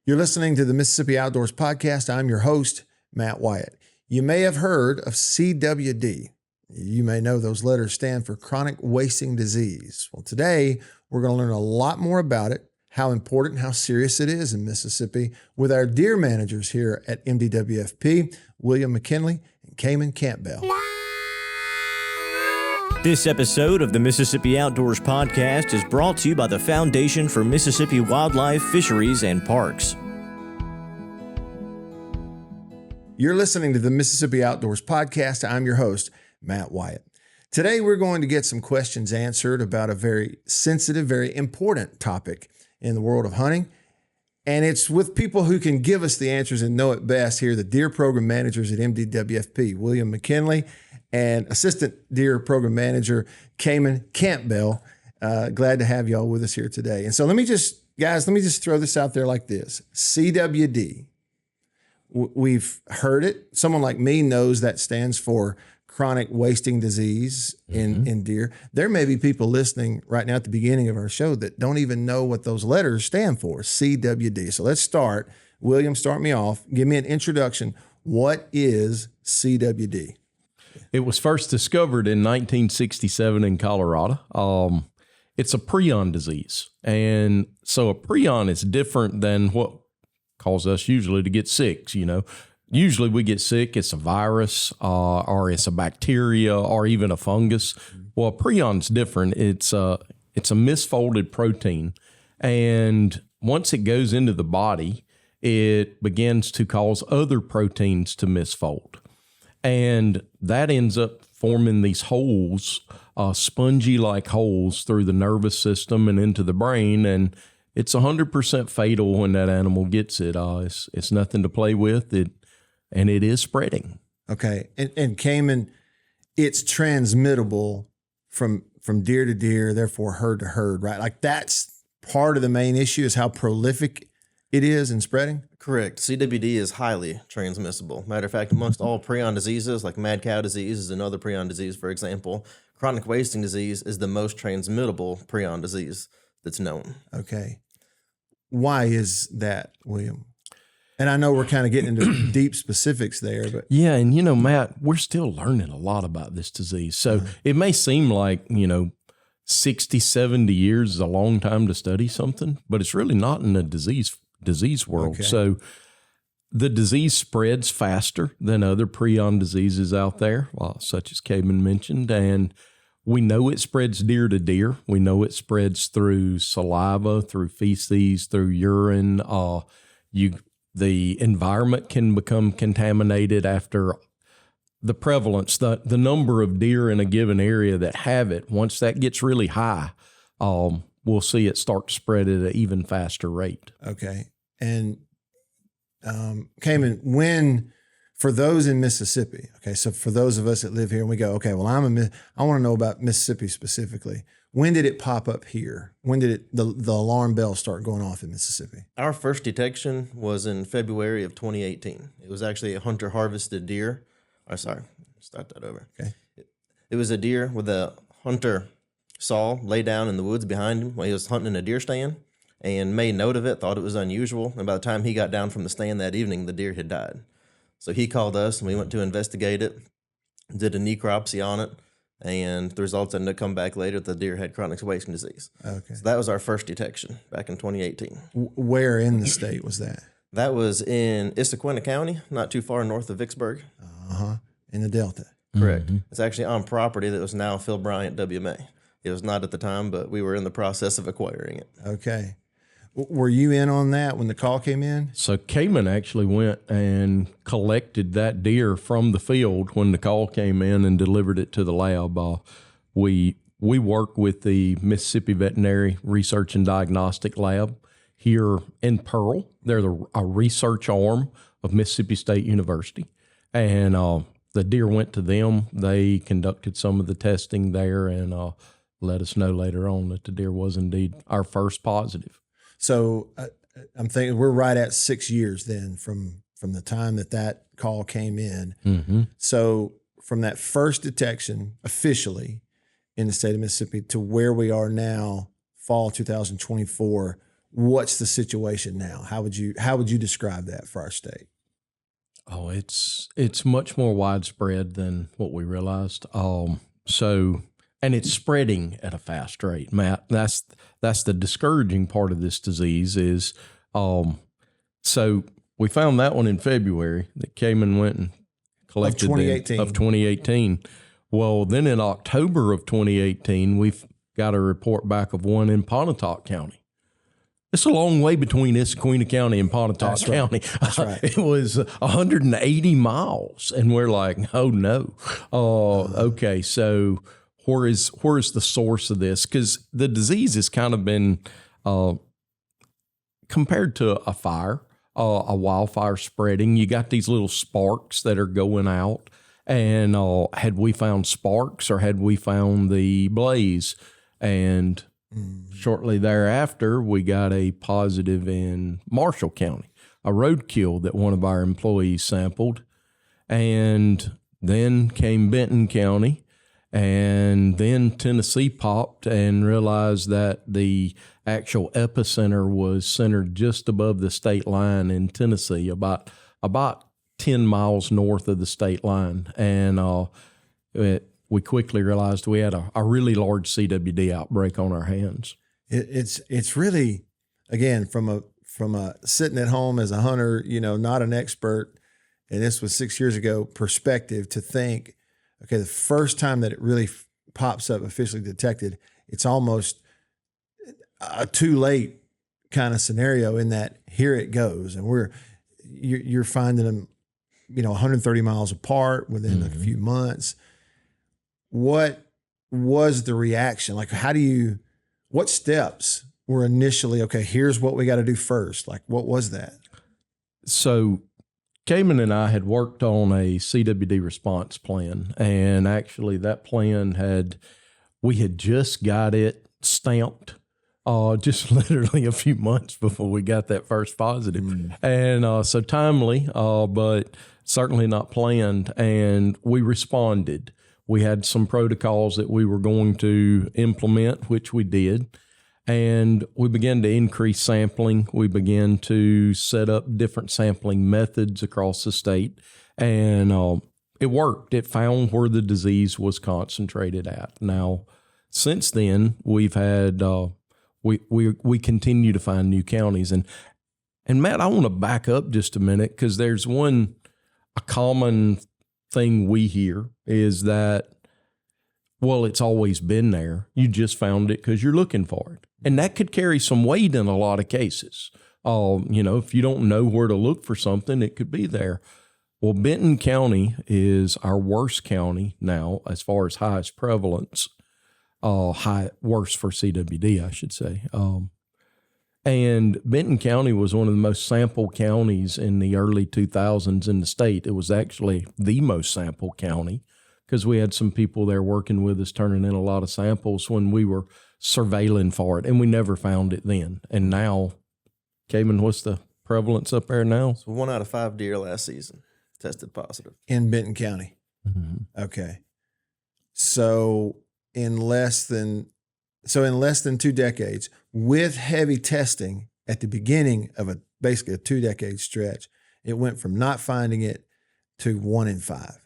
You're listening to the Mississippi Outdoors Podcast. I'm your host, Matt Wyatt. You may have heard of CWD. You may know those letters stand for chronic wasting disease. Well, today we're going to learn a lot more about it, how important and how serious it is in Mississippi with our deer managers here at MDWFP, William McKinley and Campbell. This episode of the Mississippi Outdoors Podcast is brought to you by the Foundation for Mississippi Wildlife, Fisheries, and Parks. You're listening to the Mississippi Outdoors Podcast. I'm your host, Matt Wyatt. Today, we're going to get some questions answered about a very sensitive, very important topic in the world of hunting. And it's with people who can give us the answers and know it best here, the Deer Program Managers at MDWFP, William McKinley, and Assistant Deer Program Manager, Campbell. Glad to have y'all with us here today. And so let me just throw this out there like this. CWD. We've heard it. Someone like me knows that stands for chronic wasting disease in deer. There may be people listening right now at the beginning of our show that don't even know what those letters stand for, CWD. So let's start. William, start me off. Give me an introduction. What is CWD? It was first discovered in 1967 in Colorado. It's a prion disease. And so a prion is different than what causes us usually to get sick. You know, usually we get sick, it's a virus or it's a bacteria or even a fungus. Well, a prion's different. It's a misfolded protein. And once it goes into the body, it begins to cause other proteins to misfold. And that ends up forming these holes, spongy-like holes through the nervous system and into the brain. And it's 100% fatal when that animal gets it. It's nothing to play with. And it is spreading. Okay. And Kamen, it's transmittable from deer to deer, therefore herd to herd, right? Like that's part of the main issue is how prolific it is in spreading? Correct. CWD is highly transmissible. Matter of fact, amongst all prion diseases, like mad cow disease is another prion disease, for example, chronic wasting disease is the most transmittable prion disease that's known. Okay. Why is that, William? And I know we're kind of getting into deep specifics there, but yeah. And you know, Matt, we're still learning a lot about this disease. So it may seem like, 60, 70 years is a long time to study something, but it's really not in the disease world. Okay. So the disease spreads faster than other prion diseases out there, such as Kamen mentioned. And we know it spreads deer to deer. We know it spreads through saliva, through feces, through urine. The environment can become contaminated after the prevalence, the number of deer in a given area that have it. Once that gets really high, we'll see it start to spread at an even faster rate. Okay. And Kamen, for those in Mississippi, okay, so for those of us that live here and we go, okay, well, I want to know about Mississippi specifically. When did it pop up here? When did the alarm bells start going off in Mississippi? Our first detection was in February of 2018. It was actually a hunter-harvested deer. Start that over. Okay. It was a deer with a hunter saw lay down in the woods behind him while he was hunting in a deer stand and made note of it, thought it was unusual. And by the time he got down from the stand that evening, the deer had died. So he called us and we went to investigate it, did a necropsy on it, and the results ended up come back later that the deer had chronic wasting disease. Okay. So that was our first detection back in 2018. Where in the state was that? That was in Issaquah County, not too far north of Vicksburg. In the Delta. Correct. Mm-hmm. It's actually on property that was now Phil Bryant WMA. It was not at the time, but we were in the process of acquiring it. Okay. Were you in on that when the call came in? So Kamen actually went and collected that deer from the field when the call came in and delivered it to the lab. We work with the Mississippi Veterinary Research and Diagnostic Lab here in Pearl. They're a research arm of Mississippi State University. And the deer went to them. They conducted some of the testing there and let us know later on that the deer was indeed our first positive. So I'm thinking we're right at 6 years then from the time that call came in. Mm-hmm. So from that first detection officially in the state of Mississippi to where we are now, fall 2024, what's the situation now? How would you describe that for our state? Oh, it's much more widespread than what we realized. And it's spreading at a fast rate, Matt. That's the discouraging part of this disease is, so we found that one in February that Kamen went and collected of 2018. Well, then in October of 2018, we've got a report back of one in Pontotoc County. It's a long way between Issaquah County and Pontotoc County. That's right. It was 180 miles, and we're like, oh no. Okay, so where is the source of this? Because the disease has kind of been compared to a fire, a wildfire spreading. You got these little sparks that are going out, and had we found sparks or had we found the blaze? And shortly thereafter, we got a positive in Marshall County, a roadkill that one of our employees sampled. And then came Benton County, and then Tennessee popped and realized that the actual epicenter was centered just above the state line in Tennessee, about 10 miles north of the state line. And we quickly realized we had a really large CWD outbreak on our hands. It's really, again, from a sitting at home as a hunter, not an expert, and this was 6 years ago, perspective to think, okay, the first time that it really pops up officially detected, it's almost a too late kind of scenario in that here it goes. And you're finding them, 130 miles apart within a few months. What was the reaction? Like, what steps were initially, okay, here's what we got to do first? Like, what was that? So Kamen and I had worked on a CWD response plan, and actually that plan we had just got it stamped just literally a few months before we got that first positive. And so timely, but certainly not planned, and we responded. We had some protocols that we were going to implement, which we did. And we began to increase sampling. We began to set up different sampling methods across the state. And it worked. It found where the disease was concentrated at. Now, since then, we've had, we continue to find new counties. And Matt, I want to back up just a minute, because there's a common thing we hear is that, well, it's always been there. You just found it because you're looking for it. And that could carry some weight in a lot of cases. If you don't know where to look for something, it could be there. Well, Benton County is our worst county now as far as highest prevalence, worse for CWD, I should say. And Benton County was one of the most sampled counties in the early 2000s in the state. It was actually the most sampled county because we had some people there working with us, turning in a lot of samples when we were surveilling for it, and we never found it then. And now, Kamen, what's the prevalence up there now? So 1 out of 5 deer last season tested positive. In Benton County. Mm-hmm. Okay. So in less than 2 decades, with heavy testing at the beginning of basically a 2-decade stretch, it went from not finding it to 1 in 5.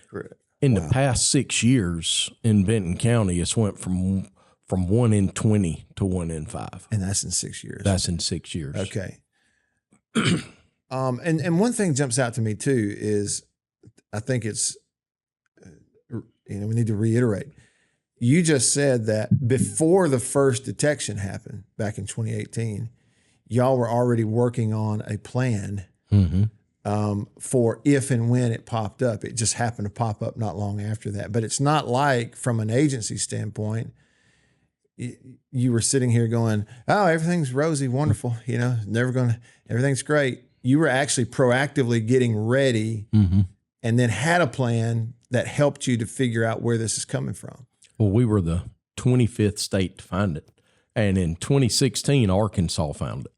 Correct. In the past 6 years in Benton County, it's went from 1 in 20 to 1 in 5. And that's in 6 years. That's in 6 years. Okay. And one thing jumps out to me too is, I think it's, we need to reiterate. You just said that before the first detection happened back in 2018, y'all were already working on a plan for if and when it popped up. It just happened to pop up not long after that. But it's not like, from an agency standpoint, you were sitting here going, oh, everything's rosy, wonderful, everything's great. You were actually proactively getting ready and then had a plan that helped you to figure out where this is coming from. Well, we were the 25th state to find it. And in 2016, Arkansas found it.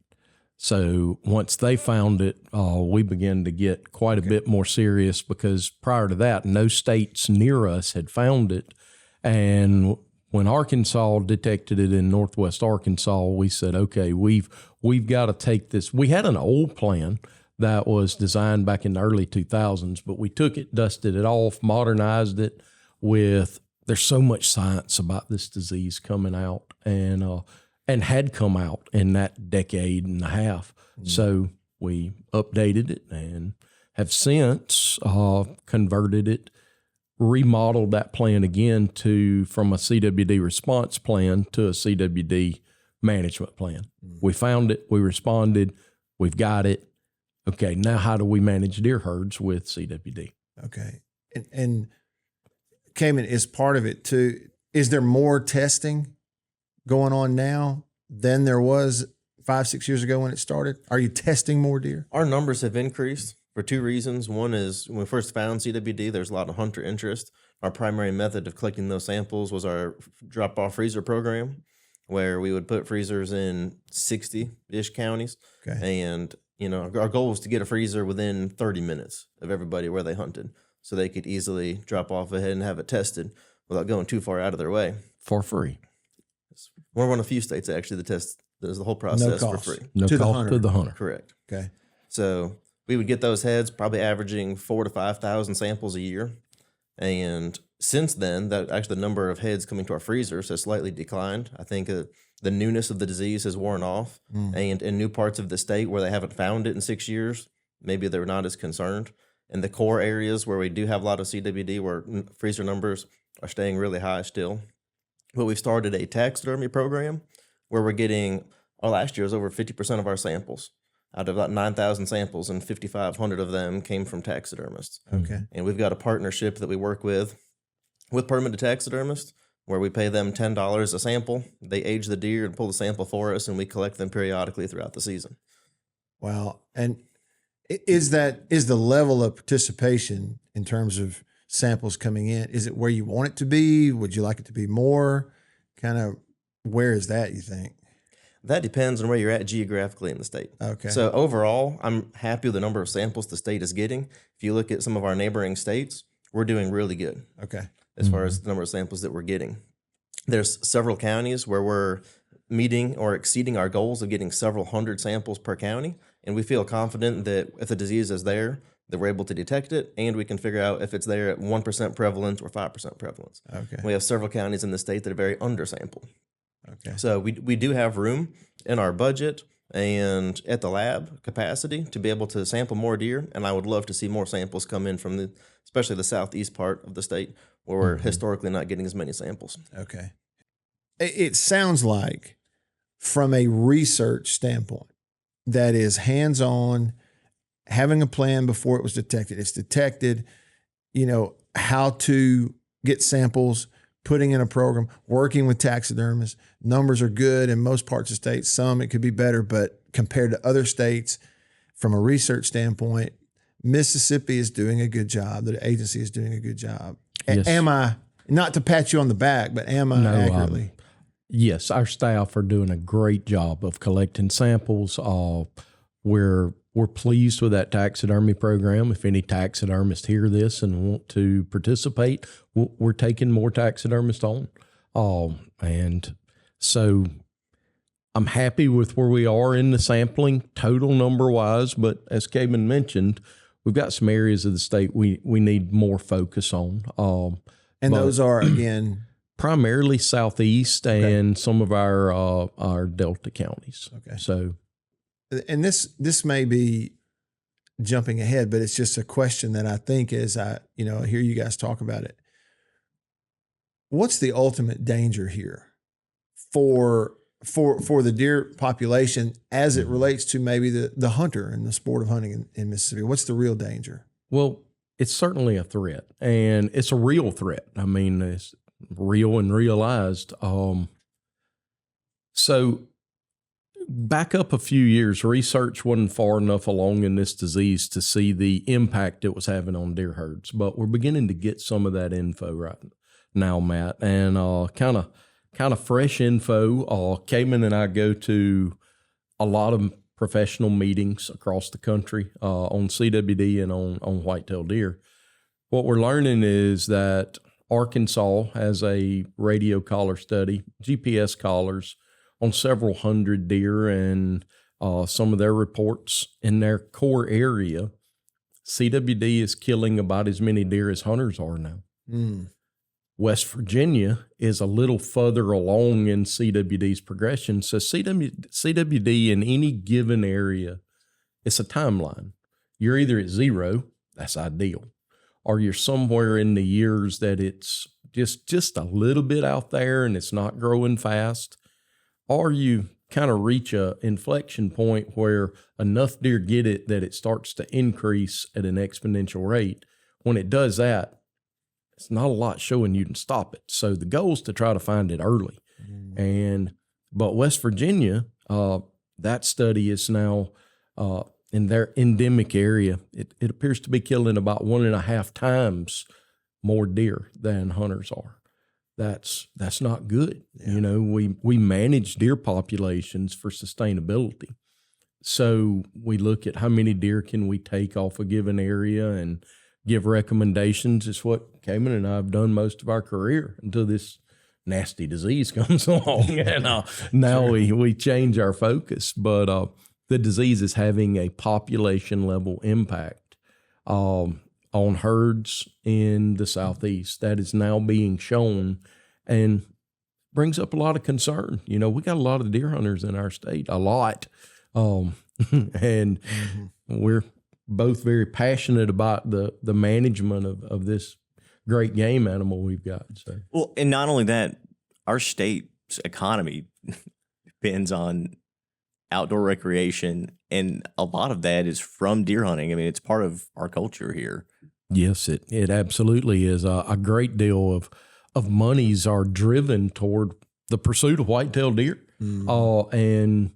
So once they found it, we began to get quite a bit more serious, because prior to that, no states near us had found it. And when Arkansas detected it in Northwest Arkansas, we said, okay, we've got to take this. We had an old plan that was designed back in the early 2000s, but we took it, dusted it off, modernized it with, there's so much science about this disease coming out and had come out in that decade and a half. So we updated it and have since converted it, remodeled that plan again from a CWD response plan to a CWD management plan. We found it, we responded, we've got it. Okay, now how do we manage deer herds with CWD? Okay. And Kamen is part of it too. Is there more testing going on now than there was 5-6 years ago when it started? Are you testing more deer? Our numbers have increased for two reasons. One is when we first found CWD, there's a lot of hunter interest. Our primary method of collecting those samples was our drop-off freezer program, where we would put freezers in 60-ish counties. Okay. And, our goal was to get a freezer within 30 minutes of everybody where they hunted, so they could easily drop off ahead and have it tested without going too far out of their way. For free. We're one of the few states that actually does the whole process for free. No To the cost hunter. to the hunter. Correct. Okay. So we would get those heads, probably averaging 4,000 to 5,000 samples a year. And since then, the number of heads coming to our freezers has slightly declined. I think the newness of the disease has worn off. And in new parts of the state where they haven't found it in 6 years, maybe they're not as concerned. In the core areas where we do have a lot of CWD, where freezer numbers are staying really high still. But we've started a taxidermy program where we're getting, last year was over 50% of our samples. Out of about 9,000 samples, and 5,500 of them came from taxidermists. Okay. And we've got a partnership that we work with permitted taxidermists, where we pay them $10 a sample. They age the deer and pull the sample for us, and we collect them periodically throughout the season. Wow. And is the level of participation in terms of samples coming in, is it where you want it to be? Would you like it to be more? Kind of where is that, you think? That depends on where you're at geographically in the state. Okay. So overall, I'm happy with the number of samples the state is getting. If you look at some of our neighboring states, we're doing really good Okay. as far as the number of samples that we're getting. There's several counties where we're meeting or exceeding our goals of getting several hundred samples per county, and we feel confident that if the disease is there, that we're able to detect it, and we can figure out if it's there at 1% prevalence or 5% prevalence. Okay. We have several counties in the state that are very undersampled. Okay. So we do have room in our budget and at the lab capacity to be able to sample more deer, and I would love to see more samples come in from especially the southeast part of the state, where we're historically not getting as many samples. Okay. It sounds like, from a research standpoint, that is hands-on, having a plan before it was detected. It's detected, how to get samples, putting in a program, working with taxidermists. Numbers are good in most parts of the state. Some it could be better, but compared to other states, from a research standpoint, Mississippi is doing a good job. The agency is doing a good job. Yes. Am I, not to pat you on the back, but am I accurately? Yes, our staff are doing a great job of collecting samples. We're pleased with that taxidermy program. If any taxidermists hear this and want to participate, we're taking more taxidermists on. And so I'm happy with where we are in the sampling total number wise, but as Kamen mentioned, we've got some areas of the state we need more focus on. And those are, again, primarily southeast and some of our Delta counties. Okay. So, and this may be jumping ahead, but it's just a question that I think as I hear you guys talk about it. What's the ultimate danger here for the deer population as it relates to maybe the hunter and the sport of hunting in Mississippi? What's the real danger? Well, it's certainly a threat, and it's a real threat. I mean, it's real and realized. So back up a few years, research wasn't far enough along in this disease to see the impact it was having on deer herds, but we're beginning to get some of that info right now, Matt, and kind of fresh info. Kamen and I go to a lot of professional meetings across the country on CWD and on whitetail deer. What we're learning is that Arkansas has a radio collar study, GPS collars on several hundred deer, and some of their reports in their core area, CWD is killing about as many deer as hunters are now. West Virginia is a little further along in CWD's progression. So CWD in any given area, it's a timeline. You're either at 0, that's ideal, or you're somewhere in the years that it's just a little bit out there and it's not growing fast, or you kind of reach a inflection point where enough deer get it that it starts to increase at an exponential rate. When it does that, it's not a lot showing you can stop it. So the goal is to try to find it early. But West Virginia, that study is now in their endemic area. It appears to be killing about 1.5 times more deer than hunters are. That's not good. Yeah. You know, we manage deer populations for sustainability. So we look at how many deer can we take off a given area and give recommendations. It's what Kamen and I have done most of our career until this nasty disease comes along. And now we change our focus. But the disease is having a population level impact on herds in the Southeast. That is now being shown and brings up a lot of concern. You know, we got a lot of deer hunters in our state, a lot. And we're both very passionate about the management of this great game animal we've got. So. Well, and not only that, our state's economy depends on outdoor recreation, and a lot of that is from deer hunting. I mean, it's part of our culture here. Yes, it absolutely is. A great deal of monies are driven toward the pursuit of whitetail deer. And,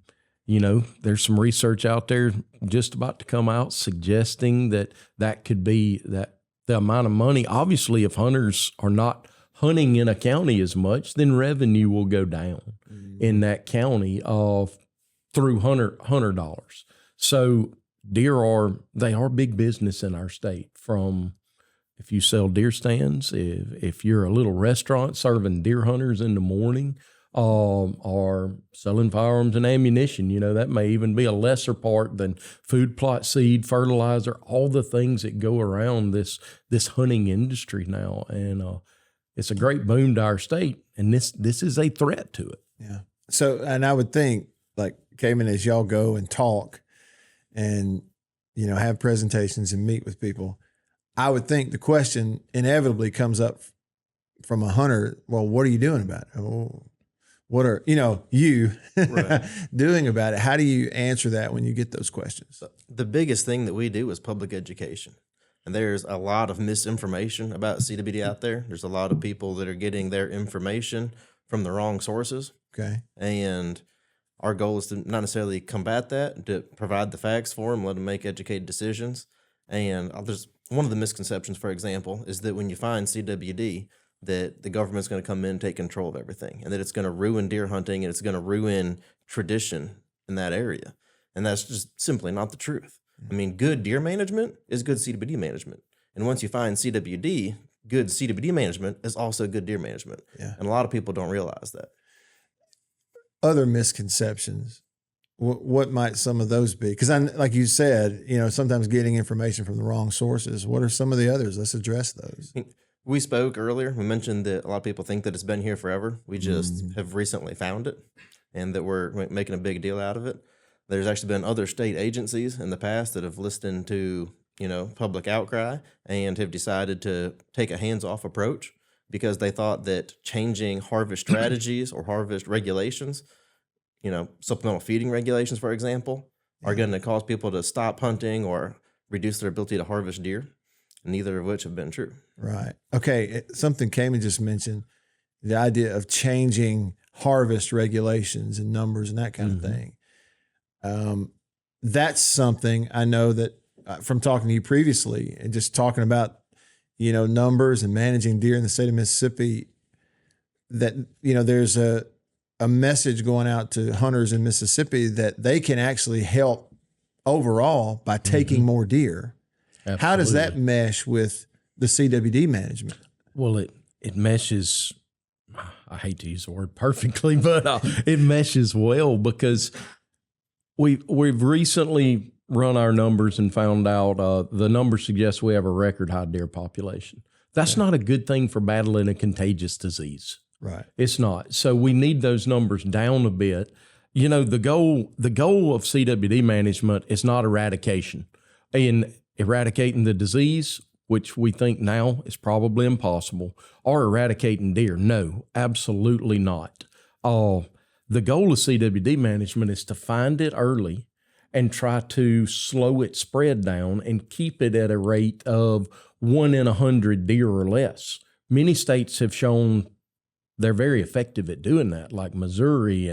you know, there's some research out there just about to come out suggesting that could be that the amount of money. Obviously, if hunters are not hunting in a county as much, then revenue will go down in that county through hunter dollars. So deer are big business in our state. From if you sell deer stands, if you're a little restaurant serving deer hunters in the morning, or selling firearms and ammunition, you know, that may even be a lesser part than food plot, seed, fertilizer, all the things that go around this hunting industry now. And it's a great boom to our state, and this is a threat to it. Yeah. So, and I would think, like, Kamen, as y'all go and talk and, you know, have presentations and meet with people, I would think the question inevitably comes up from a hunter. Well, what are you doing about it? Well, what are, you doing about it? How do you answer that when you get those questions? So the biggest thing that we do is public education. And there's a lot of misinformation about CWD out there. There's a lot of people that are getting their information from the wrong sources. Okay. And our goal is to not necessarily combat that, to provide the facts for them, let them make educated decisions. And there's one of the misconceptions, for example, is that when you find CWD, that the government's going to come in and take control of everything, and that it's going to ruin deer hunting and it's going to ruin tradition in that area. And that's just simply not the truth. I mean, good deer management is good CWD management. And once you find CWD, good CWD management is also good deer management. Yeah. And a lot of people don't realize that. Other misconceptions, what might some of those be? Because like you said, sometimes getting information from the wrong sources. What are some of the others? Let's address those. We spoke earlier. We mentioned that a lot of people think that it's been here forever. We just have recently found it, and that we're making a big deal out of it. There's actually been other state agencies in the past that have listened to, public outcry and have decided to take a hands-off approach because they thought that changing harvest strategies or harvest regulations, supplemental feeding regulations, for example, are going to cause people to stop hunting or reduce their ability to harvest deer, neither of which have been true. Right. Okay. Something Kamen just mentioned, the idea of changing harvest regulations and numbers and that kind of thing. That's something I know that from talking to you previously and just talking about, numbers and managing deer in the state of Mississippi, that, there's a message going out to hunters in Mississippi that they can actually help overall by taking more deer. Absolutely. How does that mesh with the CWD management? Well, it meshes. I hate to use the word perfectly, but it meshes well because we've recently run our numbers and found out the numbers suggest we have a record high deer population. That's not a good thing for battling a contagious disease. Right. It's not. So we need those numbers down a bit. You know, the goal of CWD management is not eradication. In eradicating the disease, which we think now is probably impossible, or eradicating deer. No, absolutely not. The goal of CWD management is to find it early and try to slow its spread down and keep it at a rate of 1 in 100 deer or less. Many states have shown they're very effective at doing that, like Missouri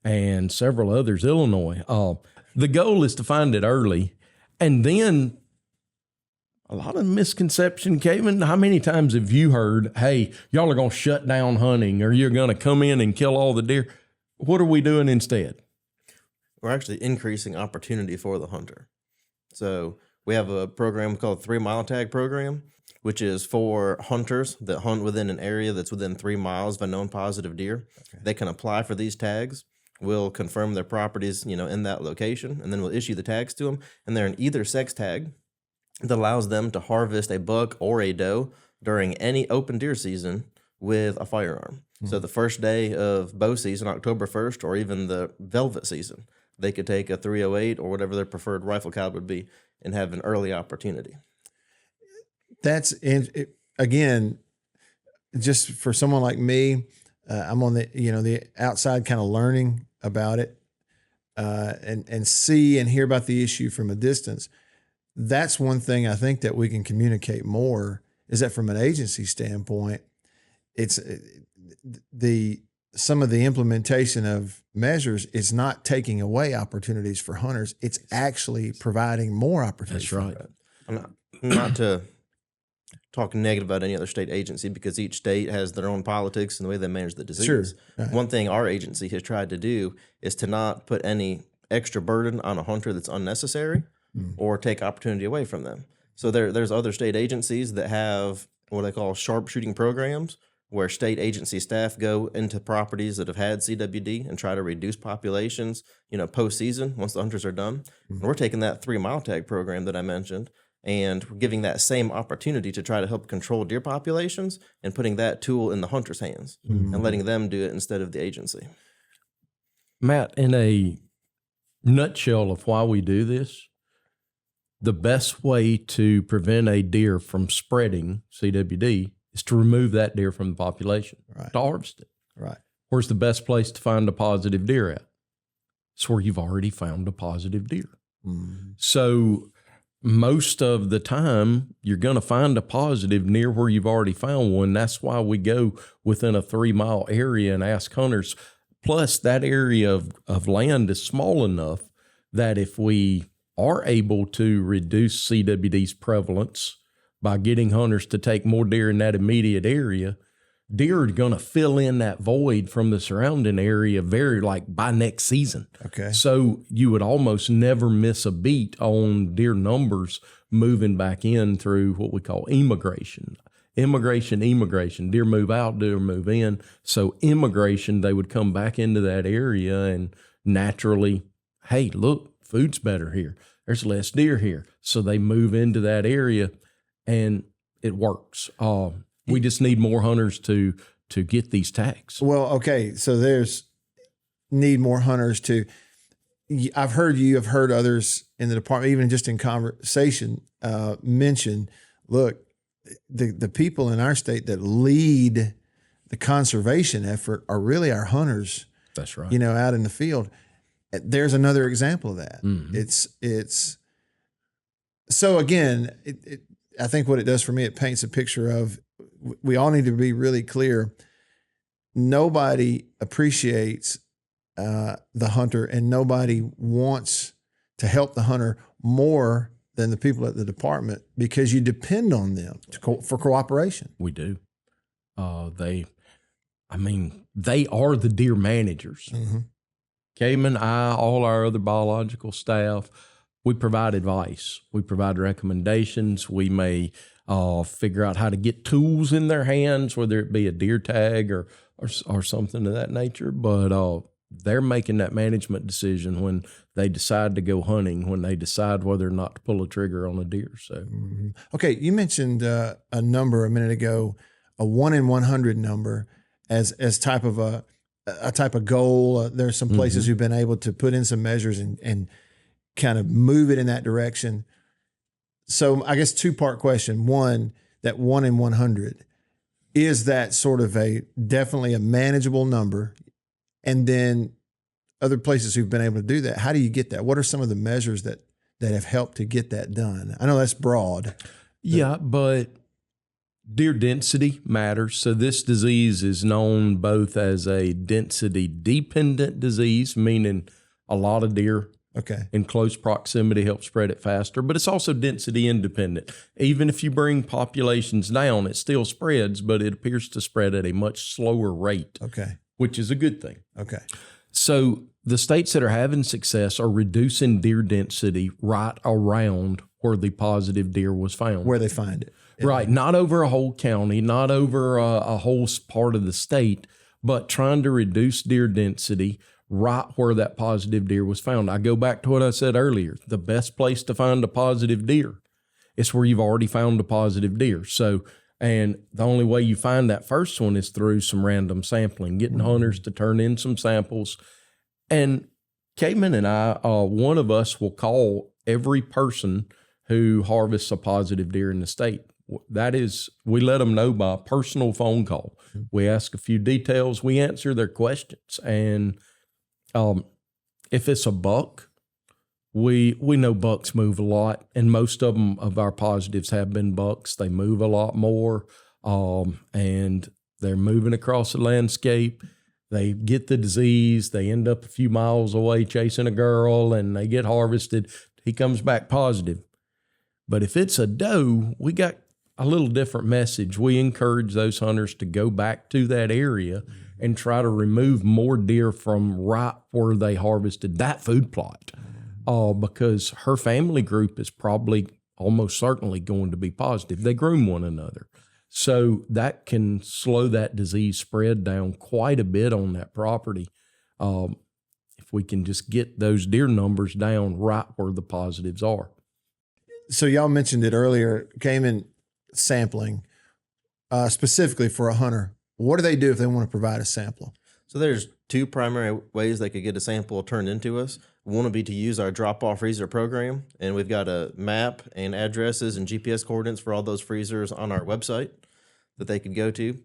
and several others, Illinois. The goal is to find it early, and then a lot of misconception, Kamen. How many times have you heard, hey, y'all are going to shut down hunting or you're going to come in and kill all the deer? What are we doing instead? We're actually increasing opportunity for the hunter. So we have a program called 3 Mile Tag Program, which is for hunters that hunt within an area that's within 3 miles of a known positive deer. Okay. They can apply for these tags. We'll confirm their properties, in that location, and then we'll issue the tags to them. And they're an either sex tag that allows them to harvest a buck or a doe during any open deer season with a firearm. Mm-hmm. So the first day of bow season, October 1st, or even the velvet season, they could take a 308 or whatever their preferred rifle caliber would be and have an early opportunity. That's, again, just for someone like me, I'm on the outside kind of learning about it and see and hear about the issue from a distance. That's one thing I think that we can communicate more is that from an agency standpoint, it's some of the implementation of measures is not taking away opportunities for hunters. It's actually providing more opportunities. That's right. I'm not to talk negative about any other state agency because each state has their own politics and the way they manage the disease. Sure. Right. One thing our agency has tried to do is to not put any extra burden on a hunter that's unnecessary or take opportunity away from them. So there's other state agencies that have what I call sharpshooting programs where state agency staff go into properties that have had CWD and try to reduce populations, post-season once the hunters are done. And we're taking that 3 Mile Tag program that I mentioned and giving that same opportunity to try to help control deer populations and putting that tool in the hunter's hands and letting them do it instead of the agency. Matt, in a nutshell of why we do this, the best way to prevent a deer from spreading CWD is to remove that deer from the population, right, to harvest it. Right. Where's the best place to find a positive deer at? It's where you've already found a positive deer. Mm-hmm. So most of the time, you're going to find a positive near where you've already found one. That's why we go within a 3 mile area and ask hunters. Plus, that area of land is small enough that if we are able to reduce CWD's prevalence by getting hunters to take more deer in that immediate area, deer are going to fill in that void from the surrounding area by next season. Okay. So you would almost never miss a beat on deer numbers moving back in through what we call immigration. Immigration. Deer move out, deer move in. So immigration, they would come back into that area and naturally, hey, look, food's better here. There's less deer here. So they move into that area and it works. We just need more hunters to get these tags. Well, okay. So need more hunters I've heard others in the department, even just in conversation, mention, look, the people in our state that lead the conservation effort are really our hunters. That's right. Out in the field. There's another example of that. Mm-hmm. It's so again, I think what it does for me, it paints a picture of, we all need to be really clear. Nobody appreciates the hunter and nobody wants to help the hunter more than the people at the department because you depend on them for cooperation. We do. They are the deer managers. Mm-hmm. Kamen, all our other biological staff, we provide advice. We provide recommendations. We may figure out how to get tools in their hands, whether it be a deer tag or something of that nature. But they're making that management decision when they decide to go hunting, when they decide whether or not to pull a trigger on a deer. So, Okay, you mentioned a number a minute ago, a 1 in 100 number as type of a type of goal. There's some places who've been able to put in some measures and kind of move it in that direction. So I guess 2-part question. One, that 1 in 100, is that sort of definitely a manageable number? And then other places who've been able to do that, how do you get that? What are some of the measures that have helped to get that done? I know that's broad. Yeah, but deer density matters. So this disease is known both as a density dependent disease, meaning a lot of deer in close proximity help spread it faster, but it's also density independent. Even if you bring populations down, it still spreads, but it appears to spread at a much slower rate, which is a good thing. Okay. So the states that are having success are reducing deer density right around where the positive deer was found. Where they find it. Right. Not over a whole county, not over a whole part of the state, but trying to reduce deer density right where that positive deer was found. I go back to what I said earlier. The best place to find a positive deer is where you've already found a positive deer. So, and the only way you find that first one is through some random sampling, getting hunters to turn in some samples. And Kamen and I, one of us will call every person who harvests a positive deer in the state. That is, we let them know by a personal phone call. We ask a few details. We answer their questions. And if it's a buck, we know bucks move a lot, and most of them of our positives have been bucks. They move a lot more, and they're moving across the landscape. They get the disease. They end up a few miles away chasing a girl, and they get harvested. He comes back positive. But if it's a doe, we got a little different message. We encourage those hunters to go back to that area and try to remove more deer from right where they harvested that food plot, because her family group is probably almost certainly going to be positive. They groom one another. So that can slow that disease spread down quite a bit on that property. If we can just get those deer numbers down right where the positives are. So y'all mentioned it earlier, Kamen sampling, specifically for a hunter. What do they do if they want to provide a sample? So there's 2 primary ways they could get a sample turned into us. One would be to use our drop-off freezer program, and we've got a map and addresses and GPS coordinates for all those freezers on our website that they could go to.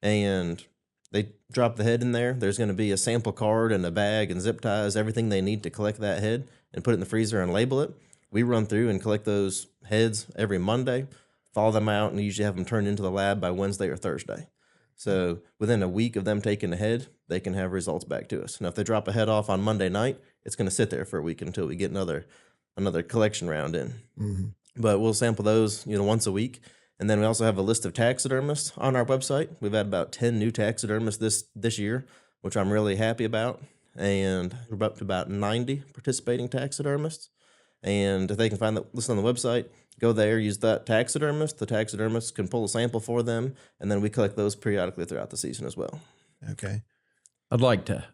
And they drop the head in there. There's going to be a sample card and a bag and zip ties, everything they need to collect that head and put it in the freezer and label it. We run through and collect those heads every Monday, thaw them out, and usually have them turned into the lab by Wednesday or Thursday. So within a week of them taking the head, they can have results back to us. Now, if they drop a head off on Monday night, it's going to sit there for a week until we get another collection round in. But we'll sample those, once a week. And then we also have a list of taxidermists on our website. We've had about 10 new taxidermists this year, which I'm really happy about. And we're up to about 90 participating taxidermists. And if they can find that list on the website, go there, use that taxidermist. The taxidermist can pull a sample for them, and then we collect those periodically throughout the season as well. Okay. I'd like to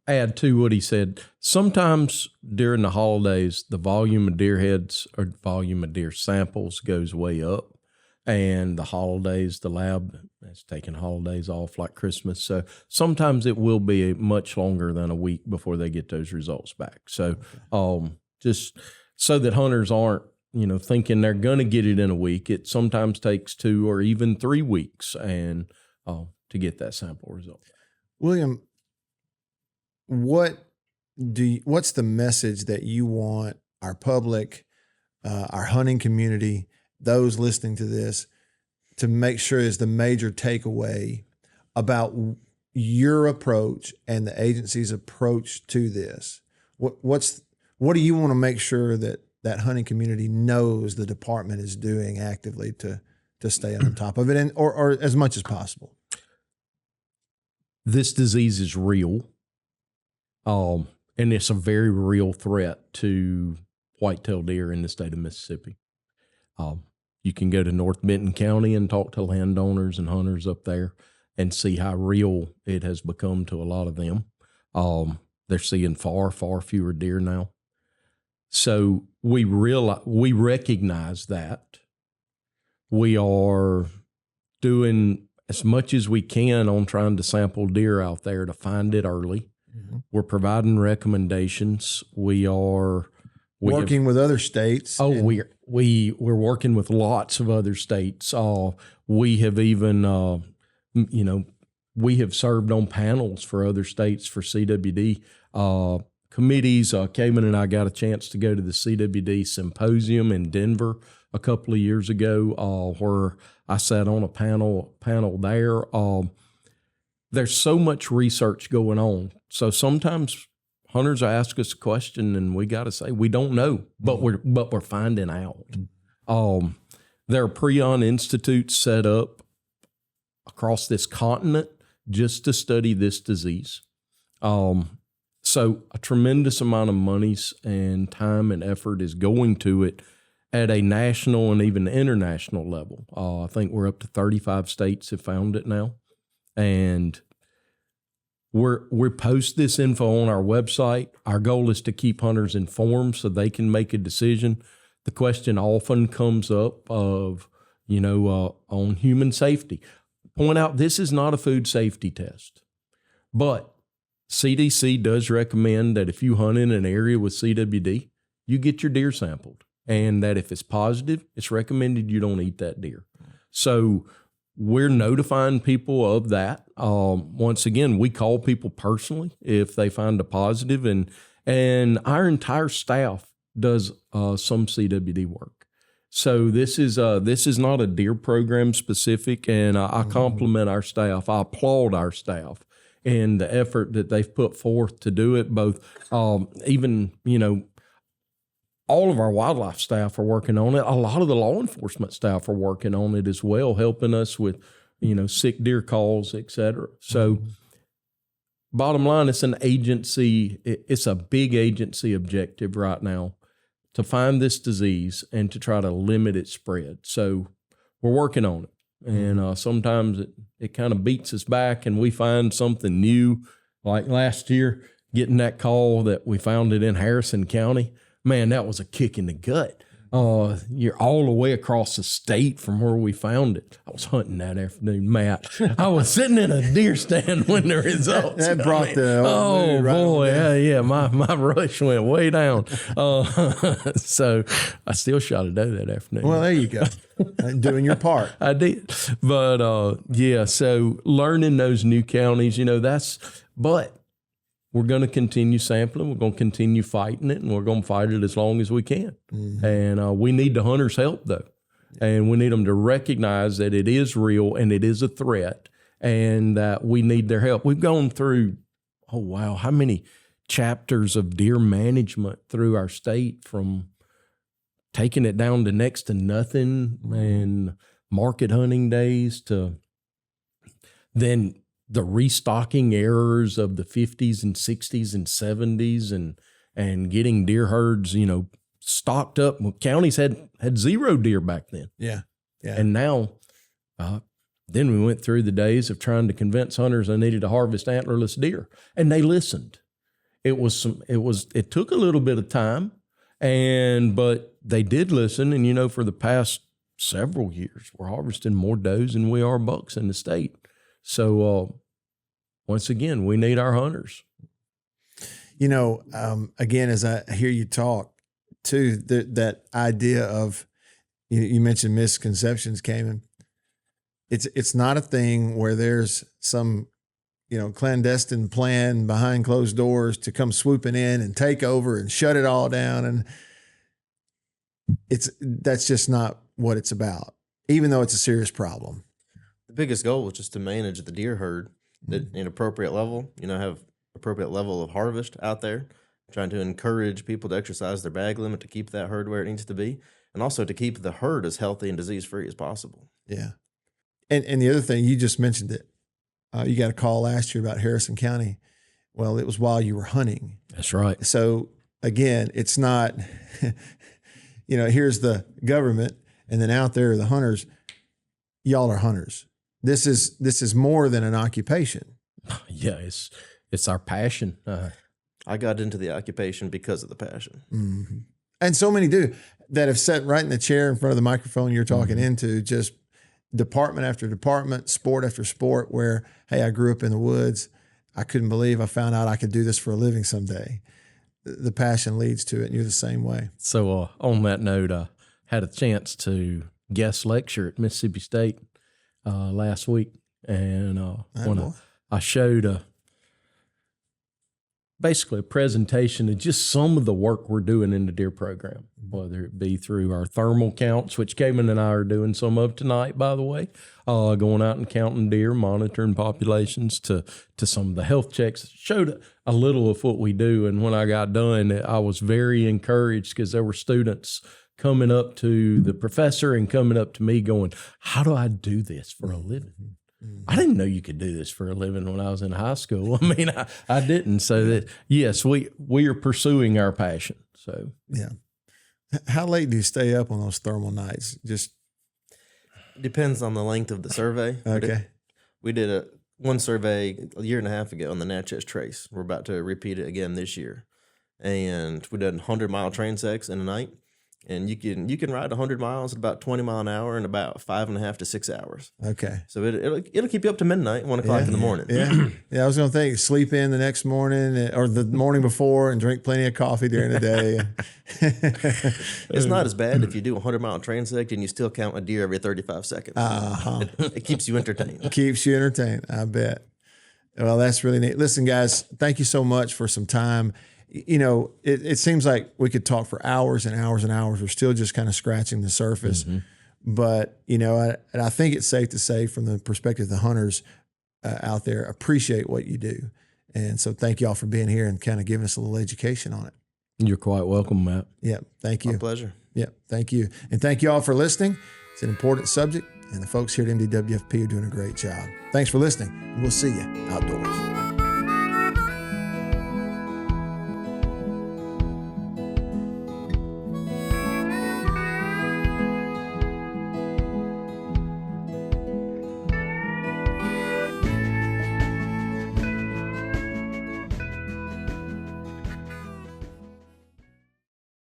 add to what he said. Sometimes during the holidays, the volume of deer heads or volume of deer samples goes way up. And the holidays, the lab is taking holidays off like Christmas. So sometimes it will be much longer than a week before they get those results back. So just so that hunters aren't, thinking they're going to get it in a week, it sometimes takes 2 or even 3 weeks and to get that sample result. William, what's the message that you want our public, our hunting community, those listening to this, to make sure is the major takeaway about your approach and the agency's approach to this? What do you want to make sure that hunting community knows the department is doing actively to stay on top of it, or as much as possible? This disease is real. and it's a very real threat to white-tailed deer in the state of Mississippi. You can go to North Benton County and talk to landowners and hunters up there and see how real it has become to a lot of them. They're seeing far, far fewer deer now. So we recognize that. We are doing as much as we can on trying to sample deer out there to find it early. Mm-hmm. We're providing recommendations. We are working with other states. We're working with lots of other states. We have even, we have served on panels for other states for CWD committees. Kamen and I got a chance to go to the CWD symposium in Denver a couple of years ago, where I sat on a panel there. There's so much research going on. So sometimes hunters ask us a question and we got to say, we don't know, but we're finding out. There are Prion institutes set up across this continent just to study this disease. So a tremendous amount of monies and time and effort is going to it at a national and even international level. I think we're up to 35 states have found it now. And we post this info on our website. Our goal is to keep hunters informed so they can make a decision. The question often comes up of, on human safety. Point out this is not a food safety test, but CDC does recommend that if you hunt in an area with CWD, you get your deer sampled, and that if it's positive, it's recommended you don't eat that deer. So we're notifying people of that. Once again, we call people personally if they find a positive, and our entire staff does some CWD work. So this is not a deer program specific, and I compliment our staff. I applaud our staff and the effort that they've put forth to do it. Both, all of our wildlife staff are working on it. A lot of the law enforcement staff are working on it as well, helping us with, sick deer calls, et cetera. So bottom line, it's an agency. It's a big agency objective right now to find this disease and to try to limit its spread. So we're working on it. And sometimes it kind of beats us back and we find something new. Like last year, getting that call that we found it in Harrison County. Man, that was a kick in the gut. You're all the way across the state from where we found it. I was hunting that afternoon, Matt. I was sitting in a deer stand when the results. That brought the oh right boy, yeah. My rush went way down. So I still shot a doe that afternoon. Well, there you go, doing your part. I did, but so learning those new counties, but. We're going to continue sampling. We're going to continue fighting it, and we're going to fight it as long as we can. Mm-hmm. And we need the hunters' help, though. Yeah. And we need them to recognize that it is real and it is a threat and that we need their help. We've gone through, how many chapters of deer management through our state, from taking it down to next to nothing and market hunting days to then the restocking errors of the 50s and 60s and 70s and getting deer herds, stocked up. Well, counties had zero deer back then. Yeah. Yeah. And now, then we went through the days of trying to convince hunters they needed to harvest antlerless deer, and they listened. It took a little bit of time, but they did listen. And, for the past several years, we're harvesting more does than we are bucks in the state. So, once again, we need our hunters. Again, as I hear you talk too, that idea of, you mentioned misconceptions, Kamen. It's not a thing where there's some, clandestine plan behind closed doors to come swooping in and take over and shut it all down. And that's just not what it's about, even though it's a serious problem. The biggest goal was just to manage the deer herd at an appropriate level, have appropriate level of harvest out there, trying to encourage people to exercise their bag limit to keep that herd where it needs to be, and also to keep the herd as healthy and disease-free as possible. Yeah. And the other thing, you just mentioned it. You got a call last year about Harrison County. Well, it was while you were hunting. That's right. So again, it's not, here's the government, and then out there are the hunters. Y'all are hunters. This is more than an occupation. Yeah, it's our passion. I got into the occupation because of the passion. Mm-hmm. And so many do that have sat right in the chair in front of the microphone you're talking into, just department after department, sport after sport, where, hey, I grew up in the woods. I couldn't believe I found out I could do this for a living someday. The passion leads to it, and you're the same way. So on that note, I had a chance to guest lecture at Mississippi State last week, and when I showed basically a presentation of just some of the work we're doing in the deer program, whether it be through our thermal counts, which Kamen and I are doing some of tonight, by the way, going out and counting deer, monitoring populations, to some of the health checks. Showed a little of what we do. And when I got done, I was very encouraged because there were students coming up to the professor and coming up to me going, how do I do this for a living? I didn't know you could do this for a living when I was in high school. I mean, I didn't. So that, yes, we are pursuing our passion. So, yeah. How late do you stay up on those thermal nights? Just depends on the length of the survey. Okay. We did one survey a year and a half ago on the Natchez Trace. We're about to repeat it again this year. And we did 100-mile train sects in a night. And you can ride 100 miles at about 20 miles an hour in about 5.5 to 6 hours. Okay. So it'll keep you up to midnight, 1 o'clock in the morning. Yeah. Yeah. I was going to think sleep in the next morning or the morning before and drink plenty of coffee during the day. It's not as bad if you do a 100-mile train sect and you still count a deer every 35 seconds. It keeps you entertained. Keeps you entertained. I bet. Well, that's really neat. Listen, guys, thank you so much for some time. It seems like we could talk for hours and hours and hours. We're still just kind of scratching the surface. Mm-hmm. But, I think it's safe to say from the perspective of the hunters out there, appreciate what you do. And so thank you all for being here and kind of giving us a little education on it. You're quite welcome, Matt. Yeah, thank you. My pleasure. Yeah, thank you. And thank you all for listening. It's an important subject, and the folks here at MDWFP are doing a great job. Thanks for listening, and we'll see you outdoors.